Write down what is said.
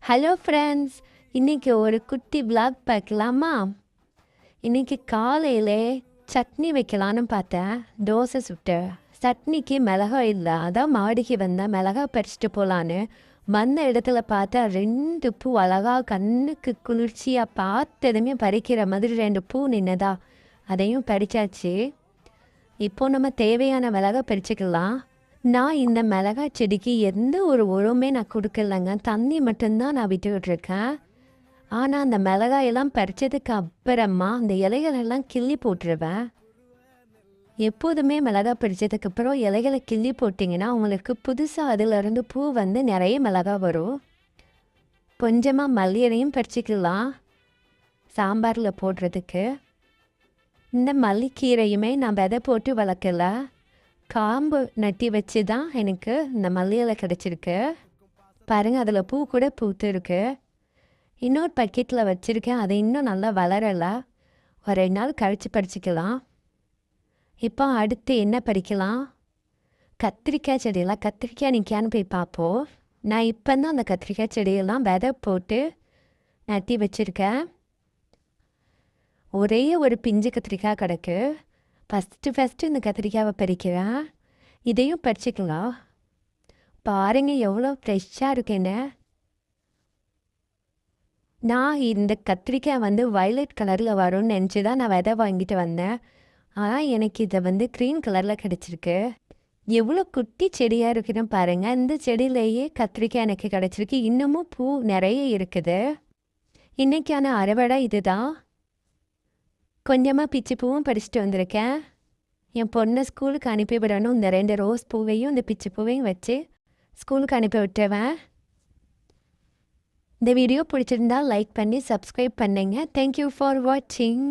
Hello friends, இன்றைக்கி ஒரு குட்டி விளாக் பார்க்கலாமா? இன்றைக்கி காலையிலே சட்னி வைக்கலான்னு பார்த்தேன். தோசை சுட்டு சட்னிக்கு மிளகா இல்லை, அதான் மாடிக்கு வந்தேன் மிளகா பறிச்சிட்டு போகலான்னு. வந்த இடத்துல பார்த்தா 2 பூ அழகா கண்ணுக்கு குளிர்ச்சியாக பார்த்ததுமே பறிக்கிற மாதிரி 2 பூ நின்னதா. அதையும் பறிச்சாச்சு. இப்போது நம்ம தேவையான மிளகா பறிச்சுக்கலாம். நான் இந்த மிளகாய் செடிக்கு எந்த ஒரு உரமே நான் கொடுக்கலங்க, தண்ணி மட்டும்தான் நான் விட்டுக்கிட்டுருக்கேன். ஆனால் அந்த மிளகாயெல்லாம் பறித்ததுக்கு அப்புறமா அந்த இலைகளெல்லாம் கிள்ளி போட்டுருவேன். எப்போதுமே மிளகாய் பறித்ததுக்கப்புறம் இலைகளை கிள்ளி போட்டிங்கன்னா உங்களுக்கு புதுசாக அதிலிருந்து பூ வந்து நிறைய மிளகாய் வரும். கொஞ்சமாக மல்லியலையும் பறிச்சிக்கலாம் சாம்பாரில் போடுறதுக்கு. இந்த மல்லிக்கீரையுமே நான் விதை போட்டு வளர்க்கல, காம்பு நட்டி வச்சு தான் எனக்கு இந்த மல்லியலை கிடச்சிருக்கு. பாருங்கள், அதில் பூ கூட பூத்து இருக்கு. இன்னொரு பக்கெட்டில் வச்சுருக்கேன், அதை இன்னும் நல்லா வளரலை. ஒரு 2 நாள் கழித்து பறிச்சிக்கலாம். இப்போ அடுத்து என்ன பறிக்கலாம்? கத்திரிக்காய் செடியெல்லாம். கத்திரிக்காய் நிற்கான்னு போய் பார்ப்போம். நான் இப்போ தான் அந்த கத்திரிக்காய் செடியெல்லாம் விதை போட்டு நட்டி வச்சுருக்கேன். ஒரே ஒரு பிஞ்சு கத்திரிக்காய் கிடக்கு. ஃபஸ்ட்டு இந்த கத்திரிக்காவை பறிக்கிறேன். இதையும் பறிச்சிக்கலாம். பாருங்க எவ்வளோ ஃப்ரெஷ்ஷாக இருக்குன்னு. நான் இந்த கத்திரிக்காய் வந்து வயலட் கலரில் வரும்னு நினச்சி தான் நான் விதை வாங்கிட்டு வந்தேன். ஆனால் எனக்கு இதை வந்து க்ரீன் கலரில் கிடச்சிருக்கு. எவ்வளோ குட்டி செடியாக இருக்குன்னு பாருங்கள். இந்த செடியிலேயே கத்திரிக்காய் எனக்கு கிடச்சிருக்கு. இன்னமும் பூ நிறைய இருக்குது. இன்றைக்கான அறுவடை இதுதான். கொஞ்சமாக பிச்சு பூவும் பறிச்சுட்டு வந்திருக்கேன். என் பொண்ணை ஸ்கூலுக்கு அனுப்பி விடணும். இந்த 2 ரோஸ் பூவையும் இந்த பிச்சு பூவையும் வச்சு ஸ்கூலுக்கு அனுப்பி விட்டுருவேன். இந்த வீடியோ பிடிச்சிருந்தால் லைக் பண்ணி சப்ஸ்கிரைப் பண்ணுங்க. தேங்க்யூ ஃபார் வாட்சிங்.